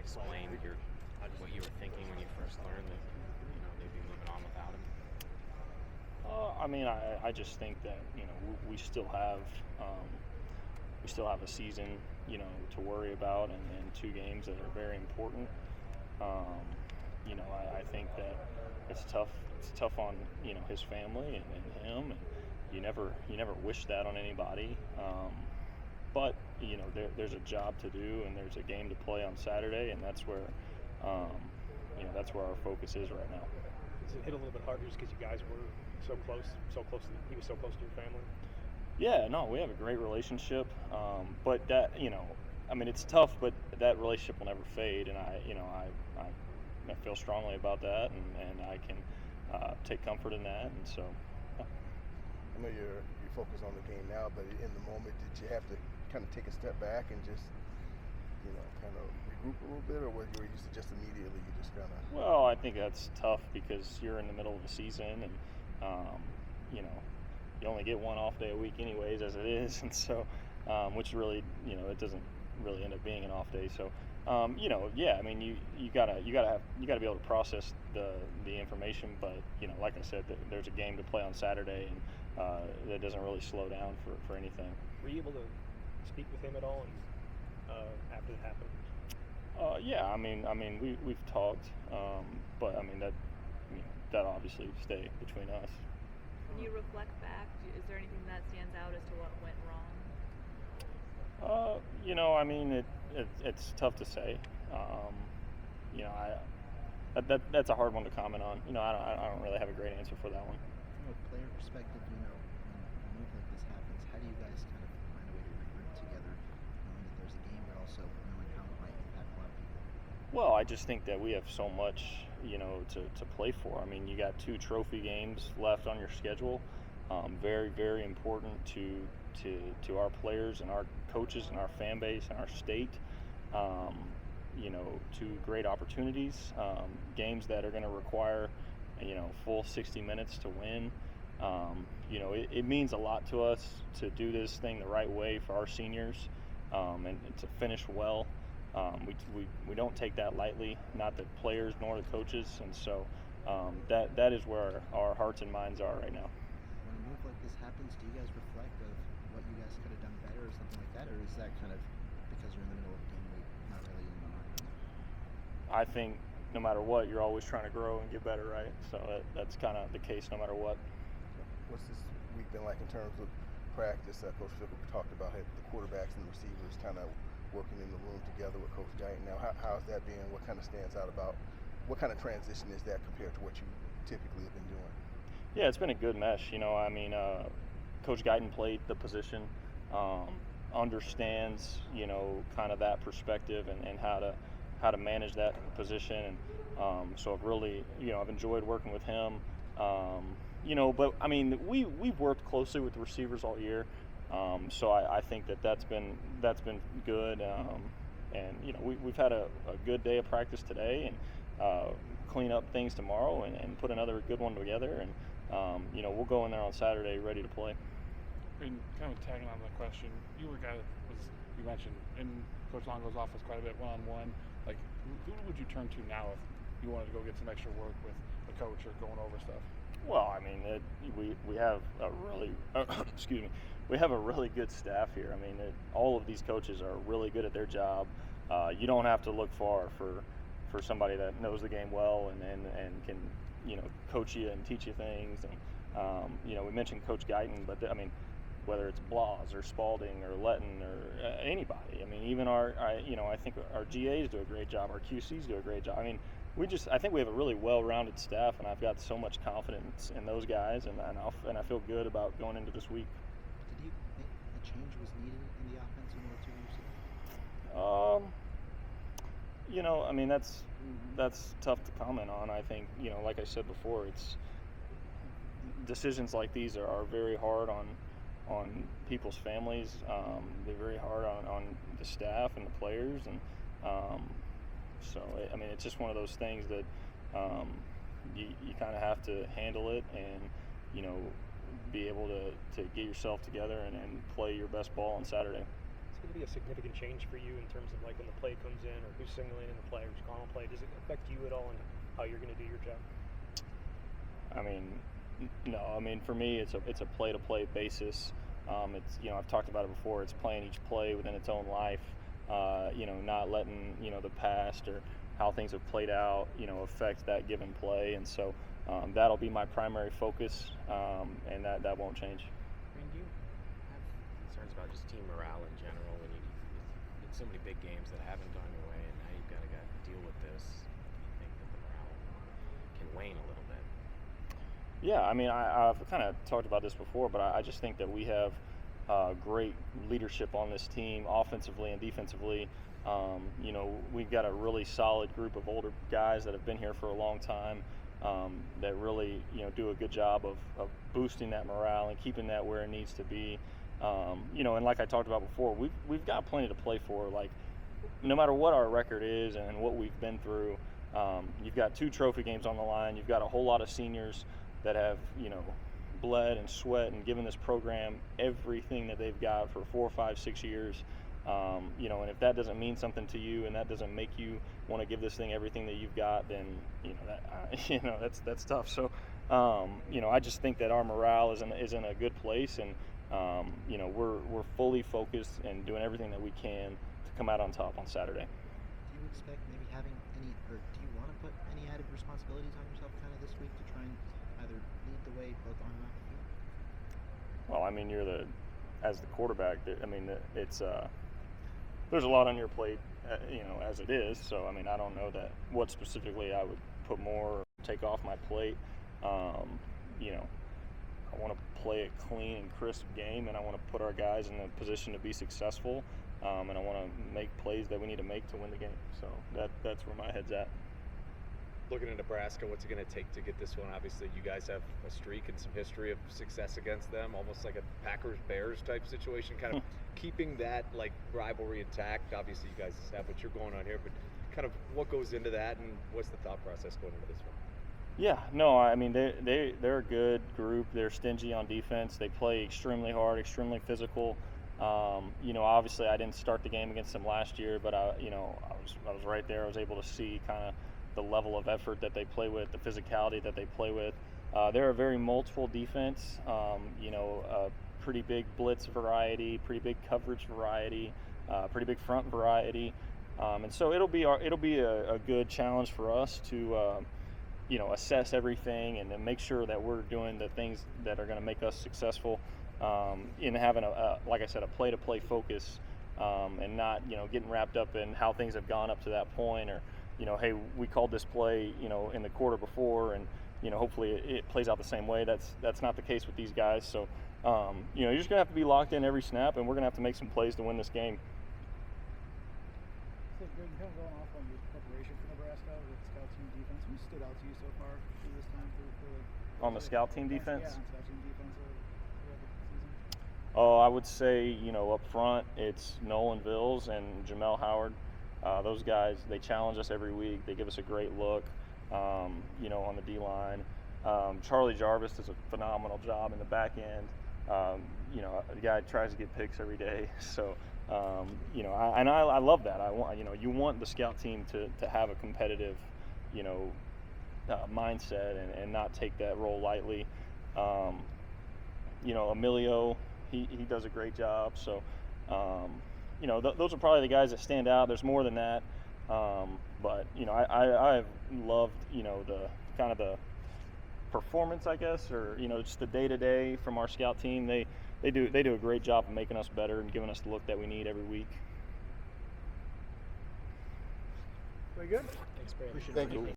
explain what you were thinking when you first learned that they'd be moving on without him? I mean, I just think that we still have a season to worry about, and 2 games that are very important. I think that it's tough. It's tough on his family and him, and you never wish that on anybody. But there's a job to do, and there's a game to play on Saturday, and that's where our focus is right now. Does it hit a little bit harder just because you guys were so close? He was so close to your family. Yeah, no, we have a great relationship, but that it's tough, but that relationship will never fade, and I feel strongly about that, and I can take comfort in that, and so. Yeah. I know you're focused on the game now, but in the moment, did you have to kind of take a step back and just kind of regroup a little bit, or were you just immediately you just kind of? Well, I think that's tough because you're in the middle of the season, and you only get one off day a week anyways, as it is, and so which really it doesn't really end up being an off day. So yeah, I mean you gotta be able to process the information, but like I said, there's a game to play on Saturday, and that doesn't really slow down for anything. Were you able to speak with him at all after it happened? Yeah, I mean we've talked, but I mean that obviously stay between us. When you reflect back, is there anything that stands out as to what went wrong? I mean it's tough to say. That's a hard one to comment on. I don't really have a great answer for that one. From a player perspective, when a move like this happens, how do you guys kind of find a way to regroup together, knowing that there's a game, but also knowing how it might impact a lot of people? Well, I just think that we have so much, to play for. I mean, you got 2 trophy games left on your schedule. Very, very important to our players and our coaches and our fan base and our state. 2 great opportunities, games that are going to require, full 60 minutes to win. It means a lot to us to do this thing the right way for our seniors, and to finish well. We don't take that lightly, not the players nor the coaches, and so that is where our hearts and minds are right now. When a move like this happens, do you guys reflect of what you guys could have done better or something like that, or is that kind of because you're in the middle of game week, not really in the mind? I think no matter what, you're always trying to grow and get better, right? So that's kind of the case no matter what. What's this week been like in terms of practice? Coach Fickell talked about the quarterbacks and the receivers kind of working in the room together with Coach Guyton. Now, how's that been? What kind of stands out about? What kind of transition is that compared to what you typically have been doing? Yeah, it's been a good mesh. Coach Guyton played the position, understands kind of that perspective and how to manage that position, and so I've really I've enjoyed working with him. But I mean we've worked closely with the receivers all year, so I think that's been good, and we've had a good day of practice today, and clean up things tomorrow, and put another good one together, and we'll go in there on Saturday ready to play. And kind of tagging on the question, you were a guy that you mentioned in Coach Longo's office quite a bit one-on-one. Like, who would you turn to now if you wanted to go get some extra work with a coach or going over stuff? Well, I mean, we have a really excuse me, we have a really good staff here. I mean, all of these coaches are really good at their job. You don't have to look far for somebody that knows the game well and can coach you and teach you things. And we mentioned Coach Guyton, but I mean, whether it's Blas or Spalding or Letton or anybody. I mean, even I think our GAs do a great job. Our QCs do a great job. I mean, I think we have a really well-rounded staff, and I've got so much confidence in those guys, and I feel good about going into this week. Did you think a change was needed in the offense in order to receive? I mean, that's tough to comment on. I think, like I said before, it's decisions like these are very hard on people's families. They're very hard on the staff and the players, and so I mean, it's just one of those things that you kind of have to handle it, and be able to get yourself together and play your best ball on Saturday. It's going to be a significant change for you in terms of like when the play comes in, or who's signaling in the play, or who's calling play? Does it affect you at all in how you're going to do your job? I mean, no. I mean, for me, it's a play-to-play basis. It's, you know, I've talked about it before. It's playing each play within its own life. You know, not letting, you know, the past or how things have played out, you know, affect that given play. And so that'll be my primary focus, and that won't change. I mean, do you have concerns about just team morale in general when you in so many big games that haven't gone your way, and now you've got to deal with this? Do you think that the morale can wane a little bit? Yeah, I mean, I've kind of talked about this before, but I just think that we have great leadership on this team, offensively and defensively. You know, we've got a really solid group of older guys that have been here for a long time, that really, you know, do a good job of boosting that morale and keeping that where it needs to be. You know, and like I talked about before, we've got plenty to play for. Like, no matter what our record is and what we've been through, you've got 2 trophy games on the line. You've got a whole lot of seniors that have, you know, bled and sweat and given this program everything that they've got for 4, 5, 6 years. You know, and if that doesn't mean something to you, and that doesn't make you want to give this thing everything that you've got, then you know that you know that's tough. So you know, I just think that our morale is in a good place, and you know, we're fully focused and doing everything that we can to come out on top on Saturday. Do you expect maybe having any, or do you want to put any added responsibilities on yourself kind of this week to try and either lead the way both on and off the field? Well, I mean, as the quarterback, I mean, it's there's a lot on your plate, you know, as it is. So, I mean, I don't know what specifically I would put more or take off my plate. You know, I want to play a clean and crisp game, and I want to put our guys in a position to be successful, and I want to make plays that we need to make to win the game. So that's where my head's at. Looking at Nebraska, what's it going to take to get this one? Obviously, you guys have a streak and some history of success against them, almost like a Packers-Bears type situation, kind of keeping that like rivalry intact. Obviously, you guys have what you're going on here, but kind of what goes into that, and what's the thought process going into this one? Yeah, no, I mean, they're a good group. They're stingy on defense. They play extremely hard, extremely physical. You know, obviously, I didn't start the game against them last year, but I was right there. I was able to see kind of the level of effort that they play with, the physicality that they play with. They're a very multiple defense. You know, a pretty big blitz variety, pretty big coverage variety, pretty big front variety, and so it'll be a good challenge for us to you know, assess everything and then make sure that we're doing the things that are going to make us successful, in having like I said, a play-to-play focus, and not, you know, getting wrapped up in how things have gone up to that point, or, you know, hey, we called this play, you know, in the quarter before, and, you know, hopefully it plays out the same way. That's not the case with these guys. So, you know, you're just gonna have to be locked in every snap, and we're gonna have to make some plays to win this game. So, Braedyn, kind of going off on your preparation for Nebraska with scout team defense, who stood out to you so far through this time On the scout team defense? Yeah, on scout team defense throughout the season. Oh, I would say, you know, up front, it's Nolan Vills and Jamel Howard. Those guys, they challenge us every week. They give us a great look, you know, on the D-line. Charlie Jarvis does a phenomenal job in the back end. You know, the guy tries to get picks every day. So, you know, I love that. I want, you know, you want the scout team to have a competitive, you know, mindset and not take that role lightly. You know, Emilio, he does a great job. So, you know, those are probably the guys that stand out. There's more than that. But, you know, I've loved, you know, the kind of the performance, I guess, or, you know, just the day-to-day from our scout team. They do a great job of making us better and giving us the look that we need every week. Very good. Thanks, Braedyn. Thank you.